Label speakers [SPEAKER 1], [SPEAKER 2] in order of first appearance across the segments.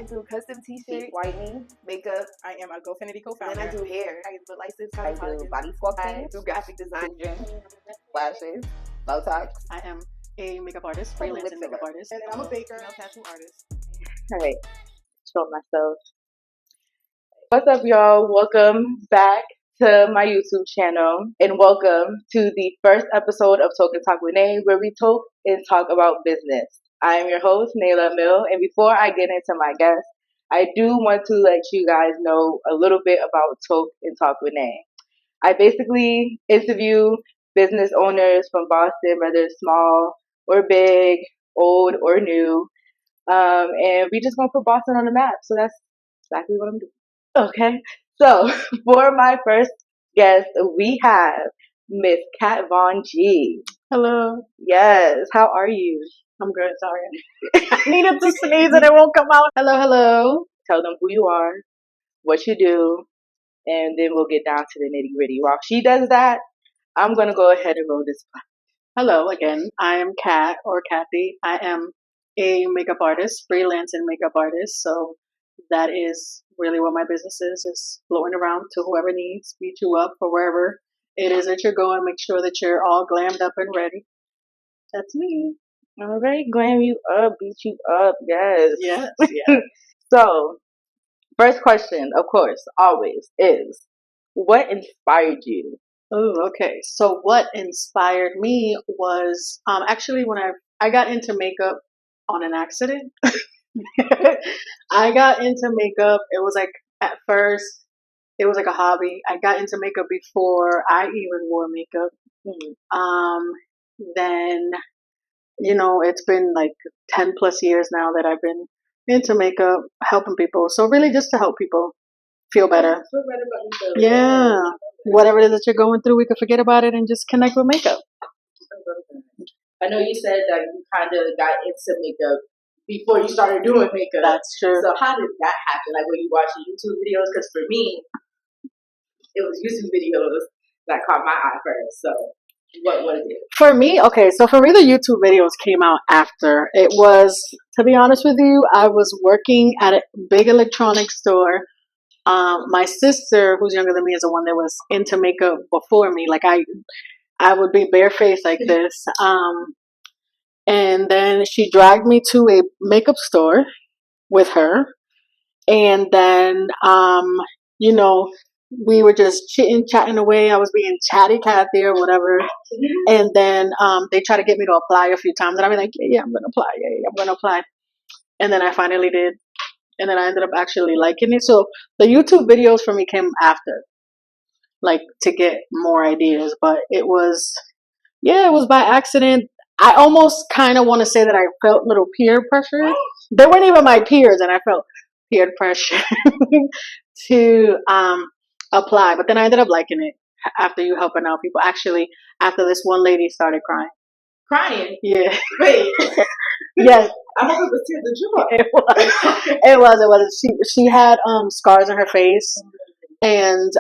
[SPEAKER 1] I do custom t-shirts, whitening, makeup.
[SPEAKER 2] I am a GoFinity co-founder.
[SPEAKER 1] Then I do hair. I do licensed
[SPEAKER 3] I do body sculpting.
[SPEAKER 1] I do graphic design, lashes, Botox.
[SPEAKER 2] I am a makeup artist, freelance makeup artist.
[SPEAKER 4] And I'm a baker.
[SPEAKER 2] No tattoo artist.
[SPEAKER 3] All right, show myself. What's up, y'all? Welcome back to my YouTube channel, and welcome to the first episode of Toke Talk with Nae, where we talk and talk about business. I am your host, Nae LaMill, and before I get into my guest, I do want to let you guys know a little bit about Toke and Talk with Nae. I basically interview business owners from Boston, whether it's small or big, old or new, and we just want to put Boston on the map. So that's exactly what I'm doing. Okay, so for my first guest, we have Miss Kat Von G.
[SPEAKER 2] Hello.
[SPEAKER 3] Yes, how are you?
[SPEAKER 2] I'm good, sorry. I needed to sneeze and it won't come out. Hello.
[SPEAKER 3] Tell them who you are, what you do, and then we'll get down to the nitty gritty. While she does that, I'm going to go ahead and roll this back.
[SPEAKER 2] Hello again. I am Kat or Kathy. I am a makeup artist, freelance and makeup artist. So that is really what my business is floating around to whoever needs, beat you up for wherever it is that you're going. Make sure that you're all glammed up and ready. That's me.
[SPEAKER 3] All right, glam you up, beat you up, yes.
[SPEAKER 2] Yes.
[SPEAKER 3] So, first question, of course, always is, what inspired you?
[SPEAKER 2] Oh, okay. So what inspired me was actually when I got into makeup on an accident. I got into makeup. It was like at first it was like a hobby. I got into makeup before I even wore makeup. Then it's been like 10 plus years now that I've been into makeup, helping people. So really just to help people feel better.
[SPEAKER 3] Feel better about yourself.
[SPEAKER 2] Yeah. Whatever it is that you're going through, we can forget about it and just connect with makeup.
[SPEAKER 3] I know you said that you kind of got into makeup before you started doing makeup.
[SPEAKER 2] That's true.
[SPEAKER 3] So how did that happen? Like when you watch YouTube videos? Because for me, it was YouTube videos that caught my eye first. So what is it?
[SPEAKER 2] For me, the YouTube videos came out after. It was, to be honest with you, I was working at a big electronics store. My sister, who's younger than me, is the one that was into makeup before me. Like I would be barefaced like this. And then she dragged me to a makeup store with her. And then, we were just chatting away. I was being chatty Cathy or whatever. And then they tried to get me to apply a few times. And I'd be like, yeah, I'm going to apply. Yeah, I'm going to apply. And then I finally did. And then I ended up actually liking it. So the YouTube videos for me came after, like to get more ideas. But it was by accident. I almost kind of want to say that I felt little peer pressure. They weren't even my peers, and I felt peer pressure to apply. But then I ended up liking it after you helping out people. Actually, after this one lady started crying.
[SPEAKER 3] Crying?
[SPEAKER 2] Yeah.
[SPEAKER 3] Wait.
[SPEAKER 2] Yes.
[SPEAKER 3] I hope it was tears of joy.
[SPEAKER 2] It was. She had scars on her face, and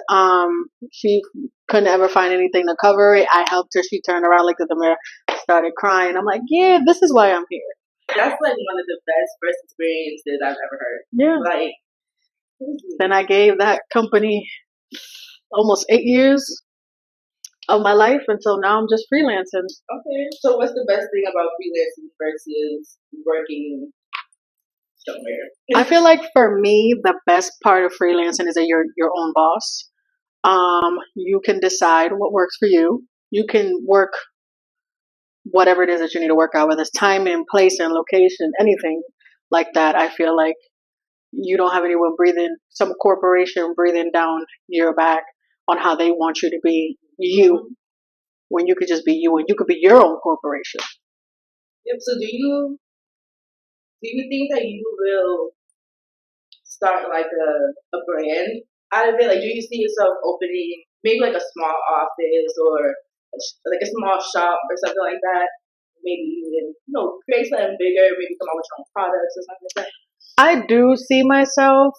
[SPEAKER 2] she couldn't ever find anything to cover it. I helped her. She turned around, looked at the mirror, started crying. I'm like, yeah, this is why I'm here.
[SPEAKER 3] That's like one of the best first experiences I've ever heard.
[SPEAKER 2] Yeah.
[SPEAKER 3] Like,
[SPEAKER 2] then I gave that company almost 8 years of my life until now I'm just freelancing.
[SPEAKER 3] Okay. So what's the best thing about freelancing versus working somewhere?
[SPEAKER 2] I feel like for me, the best part of freelancing is that you're your own boss. You can decide what works for you. You can work whatever it is that you need to work out, whether it's time and place and location, anything like that. I feel like you don't have anyone some corporation breathing down your back on how they want you to be you, when you could just be you and you could be your own corporation.
[SPEAKER 3] Yep. So do you think that you will start like a brand out of it? Like, do you see yourself opening maybe like a small office or like a small shop or something like that? Maybe even create something bigger. Maybe come out with your own products or something like that.
[SPEAKER 2] I do see myself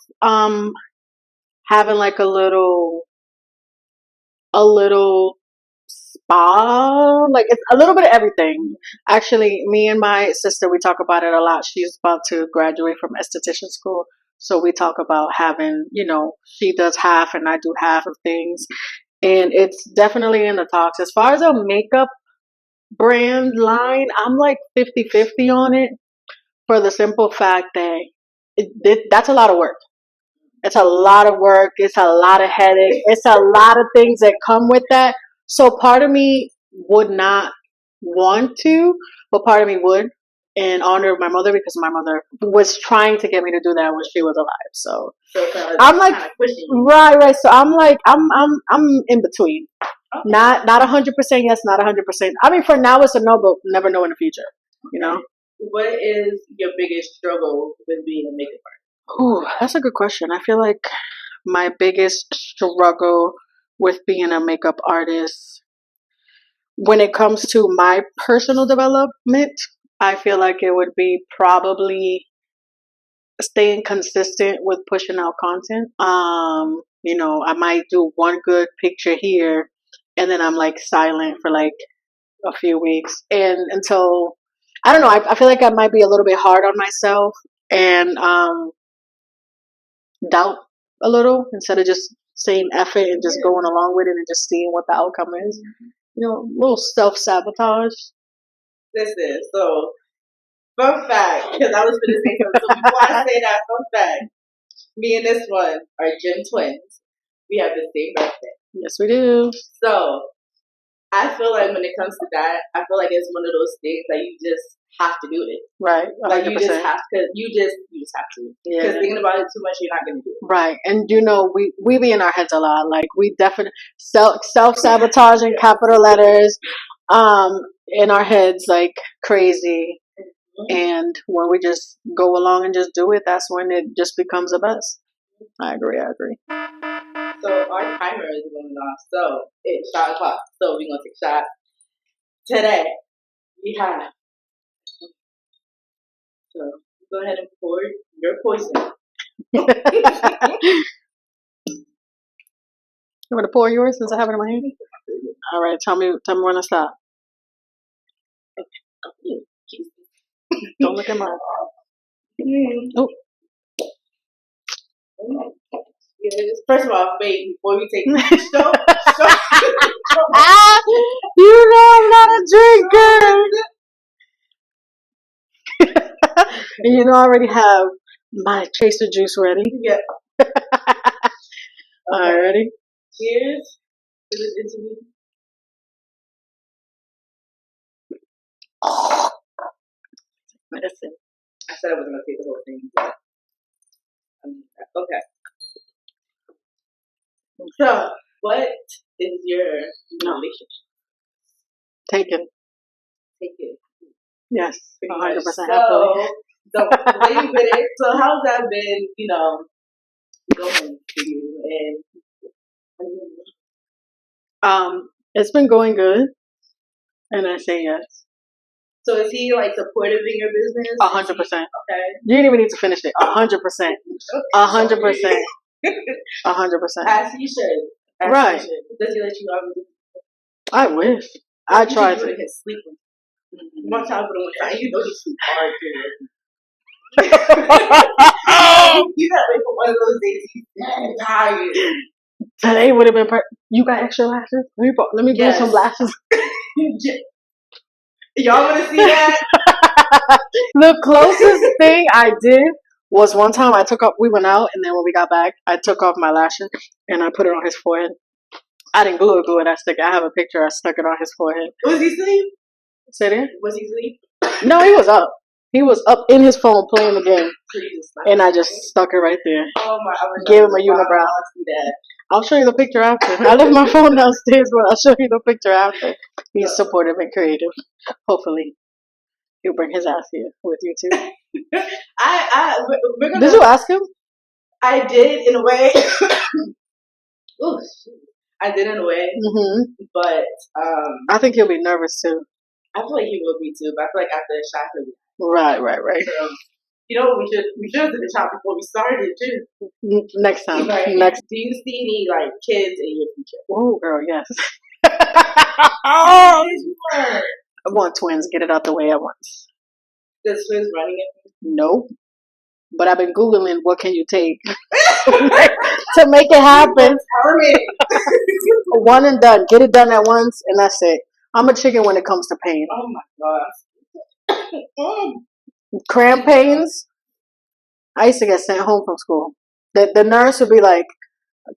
[SPEAKER 2] having like a little spa. Like it's a little bit of everything. Actually, me and my sister, we talk about it a lot. She's about to graduate from esthetician school. So we talk about having, she does half and I do half of things. And it's definitely in the talks. As far as a makeup brand line, I'm like 50-50 on it for the simple fact that that's a lot of work. It's a lot of work. It's a lot of headache. It's a lot of things that come with that. So part of me would not want to, but part of me would in honor of my mother because my mother was trying to get me to do that when she was alive. So I'm like, right. So I'm like, I'm in between. Okay. Not 100% yes, not 100%. I mean, for now it's a no, but never know in the future.
[SPEAKER 3] What is your biggest struggle with being a makeup artist?
[SPEAKER 2] Ooh, that's a good question. I feel like my biggest struggle with being a makeup artist, when it comes to my personal development, I feel like it would be probably staying consistent with pushing out content. I might do one good picture here and then I'm like silent for like a few weeks and until I don't know, I feel like I might be a little bit hard on myself and doubt a little instead of just saying effort and just going along with it and just seeing what the outcome is. A little self-sabotage.
[SPEAKER 3] Listen, so fun fact, because I was going to say something. So before I say that, fun fact, me and this one are gym twins. We have the same birthday.
[SPEAKER 2] Yes, we do.
[SPEAKER 3] So I feel like when it comes to that, I feel like it's one of those things that you just have to do it.
[SPEAKER 2] Right. 100%.
[SPEAKER 3] Like you just have to. You just have to.
[SPEAKER 2] Yeah.
[SPEAKER 3] Because thinking about it too much, you're not going to do it.
[SPEAKER 2] Right. And we be in our heads a lot. Like we definitely self-sabotage in capital letters, in our heads like crazy. Mm-hmm. And when we just go along and just do it, that's when it just becomes the best. I agree.
[SPEAKER 3] So our timer is going off. So it's shot o'clock. So we're gonna take a shot. Today we have. So go ahead and pour your poison.
[SPEAKER 2] You want to pour yours since I have it in my hand? All right. Tell me when to stop. Don't look at mine. Oh.
[SPEAKER 3] First of all, wait, before we take show.
[SPEAKER 2] You know I'm not a drinker. And I already have my chaser juice ready.
[SPEAKER 3] Yeah.
[SPEAKER 2] All right, ready?
[SPEAKER 3] Cheers to this interview.
[SPEAKER 2] Medicine.
[SPEAKER 3] I said I was going to take the whole thing, but okay. So, what is your relationship?
[SPEAKER 2] Taken. Yes, 100%.
[SPEAKER 3] So, the way with it. So, how's that been? Going for you?
[SPEAKER 2] And it's been going good, and I say yes.
[SPEAKER 3] So, is he like supportive in your business?
[SPEAKER 2] 100%.
[SPEAKER 3] Okay.
[SPEAKER 2] You didn't even need to finish it. 100%. 100%. 100%.
[SPEAKER 3] As he should.
[SPEAKER 2] Right.
[SPEAKER 3] He should. Does he let you out?
[SPEAKER 2] I wish. I tried to.
[SPEAKER 3] His sleep. One time for the one time. You sleep hard too. You gotta wait for one of those days. He's tired.
[SPEAKER 2] Today would have been perfect. You got extra lashes? Let me bring some lashes.
[SPEAKER 3] Y'all want to see that?
[SPEAKER 2] The closest thing I did was one time we went out, and then when we got back, I took off my lashes and I put it on his forehead. I didn't glue it, I stuck it. I have a picture, I stuck it on his forehead.
[SPEAKER 3] Was he asleep?
[SPEAKER 2] Say that?
[SPEAKER 3] Was he asleep?
[SPEAKER 2] No, he was up. He was up in his phone playing the game. And I just stuck it right there.
[SPEAKER 3] Oh my!
[SPEAKER 2] Gave him a unibrow. I'll show you the picture after. I left my phone downstairs, but I'll show you the picture after. He's supportive and creative. Hopefully, he'll bring his ass here with you too. Did you ask him?
[SPEAKER 3] I did in a way. Ooh, I did in a way, but
[SPEAKER 2] I think he'll be nervous too.
[SPEAKER 3] I feel like he will be too, but I feel like after the shot he'll be.
[SPEAKER 2] Right.
[SPEAKER 3] So, we should have did the shot before we started too.
[SPEAKER 2] Next time.
[SPEAKER 3] Right.
[SPEAKER 2] Next.
[SPEAKER 3] Do you see any kids in your future?
[SPEAKER 2] Oh, girl, yes. I want twins. Get it out the way at once.
[SPEAKER 3] Does twins running it?
[SPEAKER 2] Nope. But I've been Googling what can you take to make it happen. One and done. Get it done at once, and that's it. I'm a chicken when it comes to pain.
[SPEAKER 3] Oh my gosh.
[SPEAKER 2] Cramp pains. I used to get sent home from school. The nurse would be like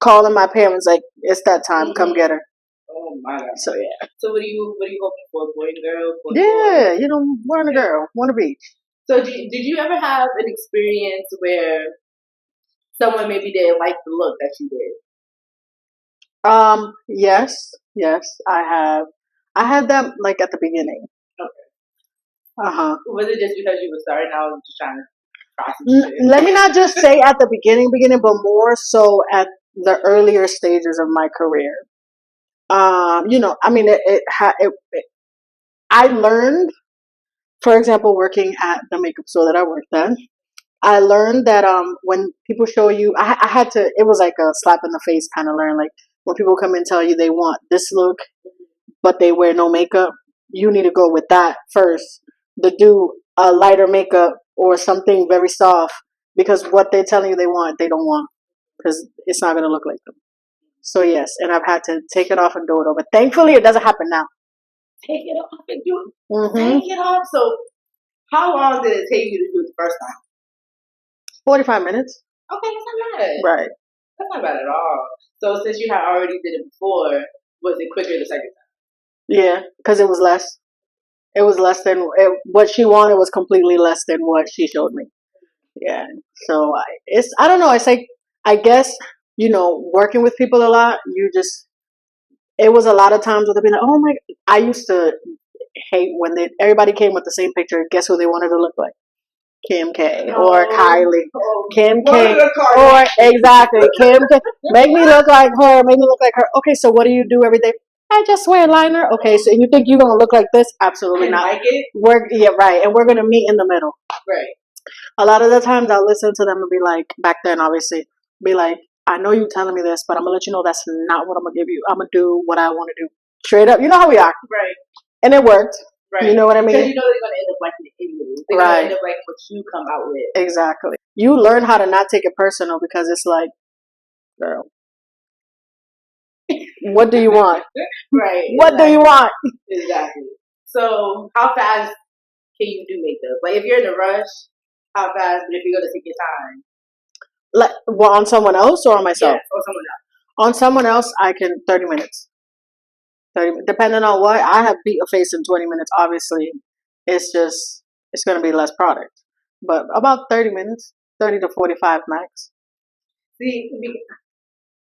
[SPEAKER 2] calling my parents like, it's that time, come get her.
[SPEAKER 3] Oh my god.
[SPEAKER 2] So yeah.
[SPEAKER 3] So what are you hoping for? Boy and girl?
[SPEAKER 2] Yeah, you know, want a girl, want a beach.
[SPEAKER 3] So did you ever have an experience where someone maybe didn't like the look that you did?
[SPEAKER 2] Yes, I have. I had that like at the beginning.
[SPEAKER 3] Okay. Was it just because you were starting out and just trying to try some shit?
[SPEAKER 2] Let me not just say at the beginning, but more so at the earlier stages of my career. You know, I mean, I learned, for example, working at the makeup store that I worked at, I learned that when people show you, I had to, it was like a slap in the face kind of learn. Like when people come and tell you they want this look, but they wear no makeup, you need to go with that first to do a lighter makeup or something very soft, because what they're telling you they want, they don't want, because it's not going to look like them. So yes, and I've had to take it off and do it over. Thankfully, it doesn't happen now.
[SPEAKER 3] Take it off and do it. Take it off. So how long did it take you to do it the first time?
[SPEAKER 2] 45 minutes.
[SPEAKER 3] Okay, that's not bad.
[SPEAKER 2] Right.
[SPEAKER 3] That's not bad at all. So since you had already did it before, was it quicker the second time?
[SPEAKER 2] Yeah, because it was less. It was less than what she wanted was completely less than what she showed me. Yeah. So I don't know. It's like, I guess, you know, working with people a lot, it was a lot of times where they'd be like, oh my, I used to hate when everybody came with the same picture. Guess who they wanted to look like? Kim K or Kylie. Kim K or exactly Kim K. Make me look like her. Make me look like her. Okay, so what do you do every day? I just wear liner. Okay, so you think you're gonna look like this? Absolutely not.
[SPEAKER 3] Like it?
[SPEAKER 2] Yeah, right. And we're gonna meet in the middle.
[SPEAKER 3] Right.
[SPEAKER 2] A lot of the times I'll listen to them and be like, back then obviously, be like, I know you telling me this, but I'm gonna let you know that's not what I'm gonna give you. I'm gonna do what I want to do. Straight up. You know how we are.
[SPEAKER 3] Right.
[SPEAKER 2] And it worked.
[SPEAKER 3] Right.
[SPEAKER 2] You know what I mean?
[SPEAKER 3] Because you know they're gonna end up liking it anyway. They're gonna end up liking what you come out with.
[SPEAKER 2] Exactly. You learn how to not take it personal, because it's like, girl, what do you want?
[SPEAKER 3] Right.
[SPEAKER 2] What do you want?
[SPEAKER 3] Exactly. So how fast can you do makeup? Like if you're in a rush, how fast? But if you're gonna take your time.
[SPEAKER 2] Like, well, on someone else or on myself?
[SPEAKER 3] Yes, on someone else.
[SPEAKER 2] On someone else, I can 30 minutes. 30, depending on what, I have beat a face in 20 minutes. Obviously, it's going to be less product. But about 30 minutes, 30 to 45 max.
[SPEAKER 3] See,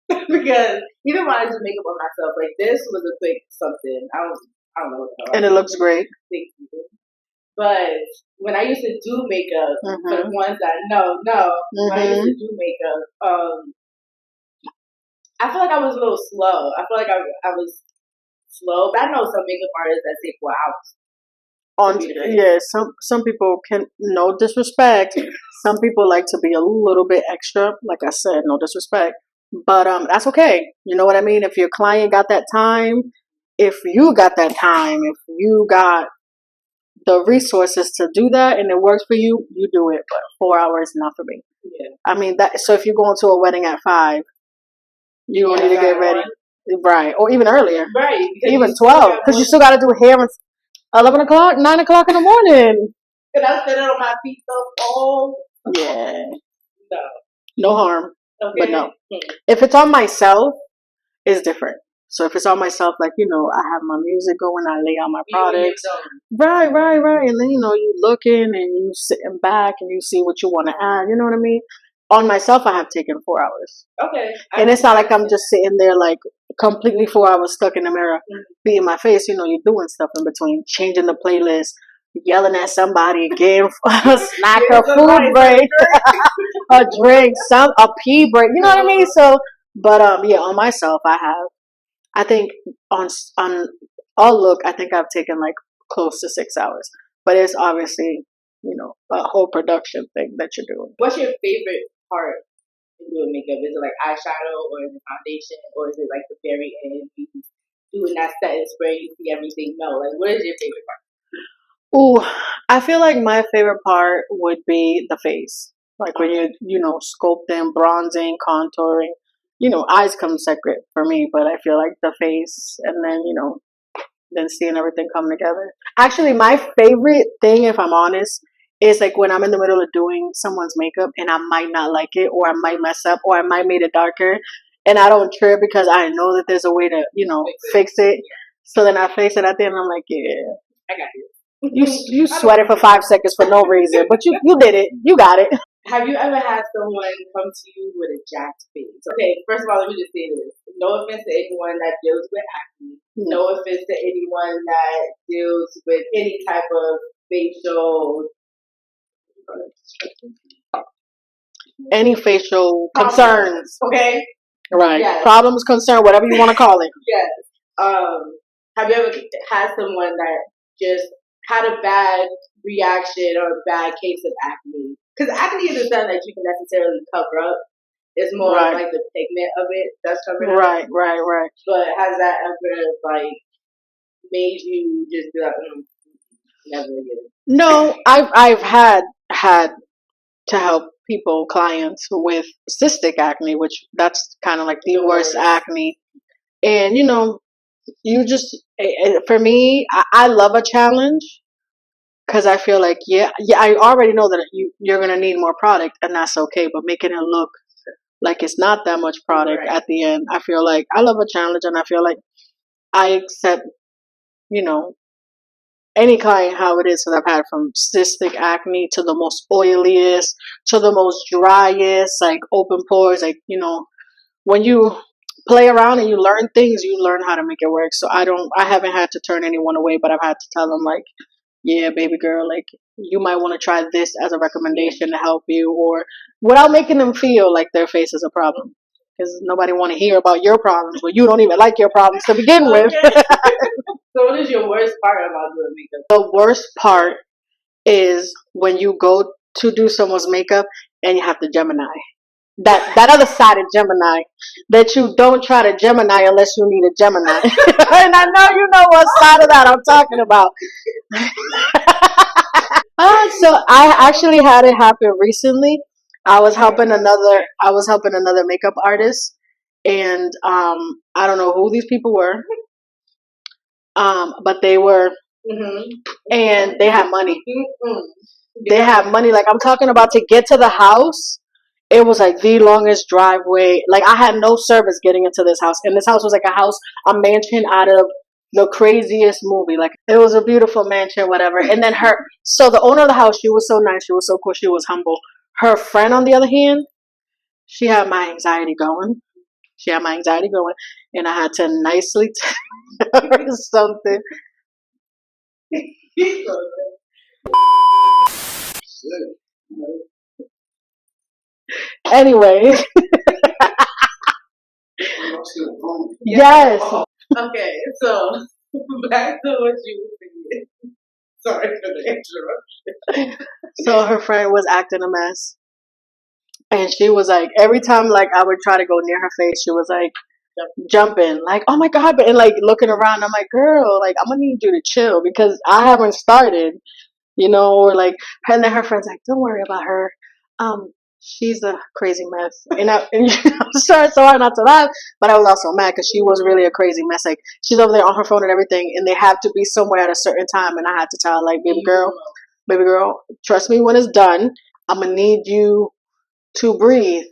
[SPEAKER 3] because even when I do makeup on myself, like this was a quick something. I don't know what the hell.
[SPEAKER 2] And it looks great.
[SPEAKER 3] But when I used to do makeup, for the ones that know, when I used to do makeup, I feel like I was a little slow. I feel like I was slow, but I know some makeup artists that take 4 hours.
[SPEAKER 2] Some people can, no disrespect. Some people like to be a little bit extra. Like I said, no disrespect, but that's okay. You know what I mean? If your client got that time, if you got that time, if you got the resources to do that and it works for you, you do it. But 4 hours not for me.
[SPEAKER 3] Yeah.
[SPEAKER 2] I mean that. So if you're going to a wedding at 5, you don't need to get ready, right? Or even earlier,
[SPEAKER 3] right?
[SPEAKER 2] Even 12, because you still got to do hair and 11 o'clock, 9 o'clock in the morning.
[SPEAKER 3] And I sit on my feet so
[SPEAKER 2] yeah. No harm,
[SPEAKER 3] okay.
[SPEAKER 2] But no. If it's on myself, it's different. So if it's on myself, like, you know, I have my music going, I lay out my products. Right. And then, you know, you looking and you sitting back and you see what you want to add. You know what I mean? On myself, I have taken 4 hours.
[SPEAKER 3] Okay.
[SPEAKER 2] And it's not like I'm just sitting there like completely 4 hours stuck in the mirror, beating my face. You know, you're doing stuff in between, changing the playlist, yelling at somebody, getting a snack, a food break, a drink, a pee break. You know what I mean? So, but yeah, on myself, I think on all look, I think I've taken like close to 6 hours. But it's obviously, you know, a whole production thing that you're doing.
[SPEAKER 3] What's your favorite part in doing makeup? Is it like eyeshadow, or is it foundation, or is it like the very end? doing that set and spray, you see everything melt. Like, what is your favorite part?
[SPEAKER 2] Ooh, I feel like my favorite part would be the face. Like when you're sculpting, bronzing, contouring. Eyes come second for me, but I feel like the face and then seeing everything come together. Actually, my favorite thing, if I'm honest, is like when I'm in the middle of doing someone's makeup and I might not like it, or I might mess up, or I might make it darker, and I don't trip because I know that there's a way to, fix it. So then I face it at the end, and I'm like, yeah,
[SPEAKER 3] I got you.
[SPEAKER 2] you sweated for 5 seconds for no reason, but you did it. You got it.
[SPEAKER 3] Have you ever had someone come to you with a jacked face? Okay, first of all, let me just say this. No offense to anyone that deals with acne. No offense to anyone that deals with any type of facial...
[SPEAKER 2] Any facial concerns.
[SPEAKER 3] Okay?
[SPEAKER 2] Right.
[SPEAKER 3] Yes.
[SPEAKER 2] Problems, concern, whatever you want to call it.
[SPEAKER 3] Yes. Have you ever had someone that just had a bad reaction or a bad case of acne? Because acne isn't something that you can necessarily cover up. It's more
[SPEAKER 2] Right.
[SPEAKER 3] like the pigment of it that's covered up.
[SPEAKER 2] Right.
[SPEAKER 3] But has that ever made you just be like, never again?
[SPEAKER 2] No, I've had to help clients with cystic acne, which that's kind of like the worst acne. And you just for me, I love a challenge. Because I feel like, I already know that you're going to need more product, and that's okay. But making it look like it's not that much product at the end, I feel like I love a challenge, and I feel like I accept, any client how it is that I've had, from cystic acne to the most oiliest to the most driest, like open pores. Like, when you play around and you learn things, you learn how to make it work. So I haven't had to turn anyone away, but I've had to tell them, like, yeah, baby girl, like, you might want to try this as a recommendation to help you, or without making them feel like their face is a problem. Because nobody want to hear about your problems when you don't even like your problems to begin with.
[SPEAKER 3] So what is your worst part about doing makeup?
[SPEAKER 2] The worst part is when you go to do someone's makeup and you have to Gemini. That other side of Gemini, that you don't try to Gemini unless you need a Gemini. And I know you know what side of that I'm talking about. So I actually had it happen recently. I was helping another makeup artist, and I don't know who these people were, but they were, and they had money. They had money. Like, I'm talking about, to get to the house. It was like the longest driveway. Like, I had no service getting into this house, and this house was like a mansion out of the craziest movie. Like, it was a beautiful mansion, whatever. And then so the owner of the house, she was so nice, she was so cool, she was humble. Her friend, on the other hand, she had my anxiety going. And I had to nicely tell her something. Anyway. Yes.
[SPEAKER 3] Okay, so back to what you were saying. Sorry for the interruption.
[SPEAKER 2] So her friend was acting a mess. And she was like, every time, like, I would try to go near her face, she was like jumping, like, oh my God, and like looking around. I'm like, girl, like, I'm gonna need you to chill because I haven't started, or like, and then her friend's like, don't worry about her. She's a crazy mess. And I started so hard not to laugh, but I was also mad because she was really a crazy mess. Like, she's over there on her phone and everything, and they have to be somewhere at a certain time. And I had to tell her, like, baby girl, trust me, when it's done, I'm gonna need you to breathe.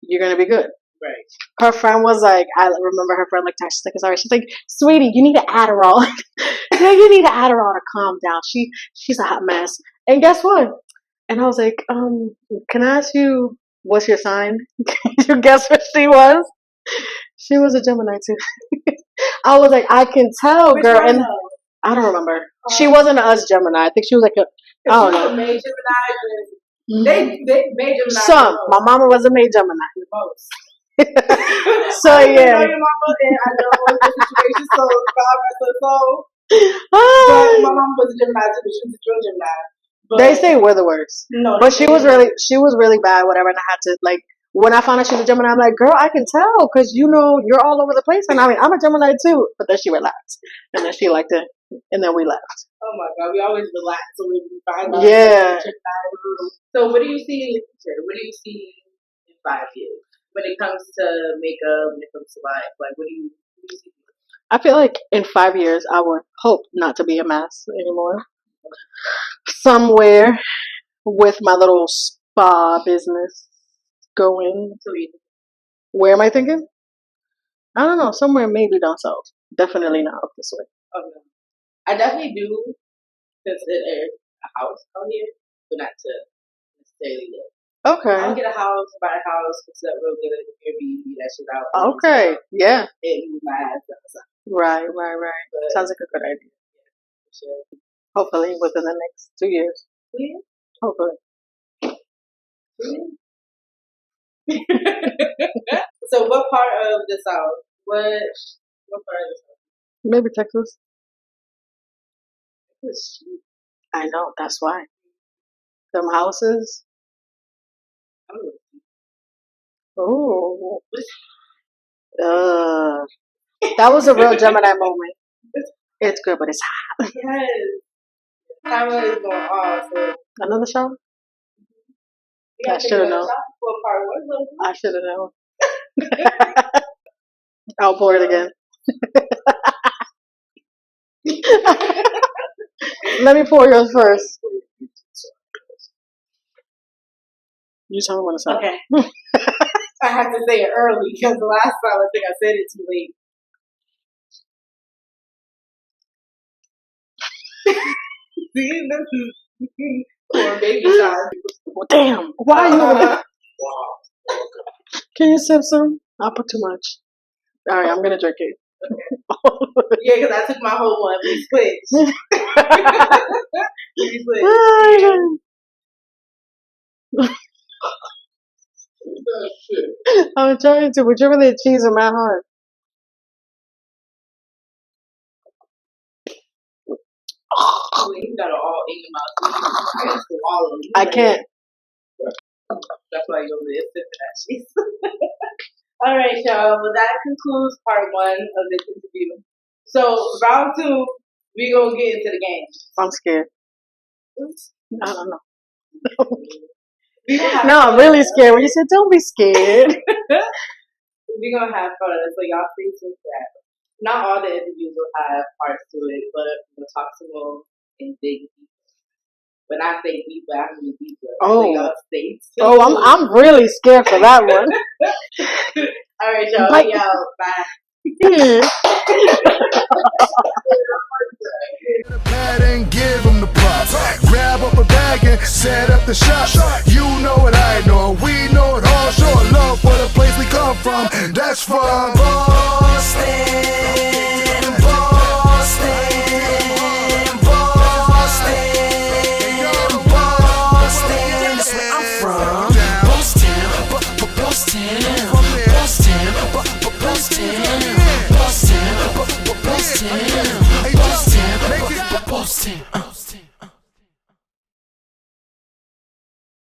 [SPEAKER 2] You're gonna be good.
[SPEAKER 3] Right.
[SPEAKER 2] Her friend was like, I remember her friend looked at her, she's like, sorry. She's like, sweetie, you need an Adderall. Yeah, you need an Adderall to calm down. She's a hot mess. And guess what? And I was like, can I ask you, what's your sign? Can you guess what she was? She was a Gemini too. I was like, I can tell, girl. And I don't remember. She wasn't a us Gemini. I think she was like I don't know.
[SPEAKER 3] May Gemini. They made Gemini.
[SPEAKER 2] Some. My mama was a May Gemini. So yeah.
[SPEAKER 3] I know your mama, and I know the situation. So God rest her soul. But my mom was a Gemini too, but she was a true Gemini. But
[SPEAKER 2] they say we're the worst.
[SPEAKER 3] No,
[SPEAKER 2] but she was really bad, whatever, and I had to, like, when I found out she's a Gemini, I'm like, girl, I can tell because you know you're all over the place, and I mean I'm a Gemini too. But then she relaxed, and then she liked it, and then we left.
[SPEAKER 3] Oh my God, we always relax so we find out.
[SPEAKER 2] Yeah.
[SPEAKER 3] So what do you see in the future? What do you see in 5 years when it comes to makeup? When it comes to life, like what do you see?
[SPEAKER 2] I feel like in 5 years, I would hope not to be a mess anymore. Somewhere with my little spa business going. Where am I thinking? I don't know. Somewhere maybe down south. Definitely not up this way.
[SPEAKER 3] Okay. I definitely do consider a house out here, but not to necessarily live.
[SPEAKER 2] Okay.
[SPEAKER 3] I'll get a house, buy a house, fix it up real good, Airbnb that shit out.
[SPEAKER 2] Okay. Yeah.
[SPEAKER 3] And move my ass outside.
[SPEAKER 2] Right. But sounds like a good idea.
[SPEAKER 3] Yeah, for sure.
[SPEAKER 2] Hopefully within the next 2 years.
[SPEAKER 3] Yeah.
[SPEAKER 2] Hopefully.
[SPEAKER 3] So what part of the South? What part of the South?
[SPEAKER 2] Maybe Texas. I know, that's why. Them houses. Oh. That was a real Gemini moment. It's good, but it's hot.
[SPEAKER 3] Yes. Camera is going off. So.
[SPEAKER 2] Another shot? I should have known. I should have known. I'll pour it again. Let me pour yours first. You tell me when it's
[SPEAKER 3] okay. I had to say it early because the last time I think I said it too late. See, this is for baby time.
[SPEAKER 2] Damn, why are you? Can you sip some? I'll put too much. All right, I'm gonna drink it.
[SPEAKER 3] Yeah, because I took my whole one. We switched.
[SPEAKER 2] I'm trying to, but you're really cheese in my heart.
[SPEAKER 3] You got it all in your mouth.
[SPEAKER 2] I can't.
[SPEAKER 3] That's why you're really sipping that cheese. All right, y'all. Well, that concludes part 1 of this interview. So, round 2, we're going to get into the game.
[SPEAKER 2] I'm scared. I don't know.
[SPEAKER 3] No,
[SPEAKER 2] I'm really scared. When you said, don't be scared.
[SPEAKER 3] We're going to have fun. So, y'all stay tuned for that. Not all the interviews will have parts to it, but we'll talk some more and dig deeper. When I say deeper, I mean deeper.
[SPEAKER 2] Oh,
[SPEAKER 3] so y'all stay tuned.
[SPEAKER 2] Oh, I'm really scared for that one.
[SPEAKER 3] All right, y'all. Bye. Y'all. Bye.
[SPEAKER 4] Pad and give him the props. Grab up a bag and set up the shop. You know what I know, we know it all. Show love for the place we come from. That's from Boston, Boston, Boston, Boston. That's where I'm from. Boston, Boston, Boston, Boston, Boston, Boston, Boston, Boston.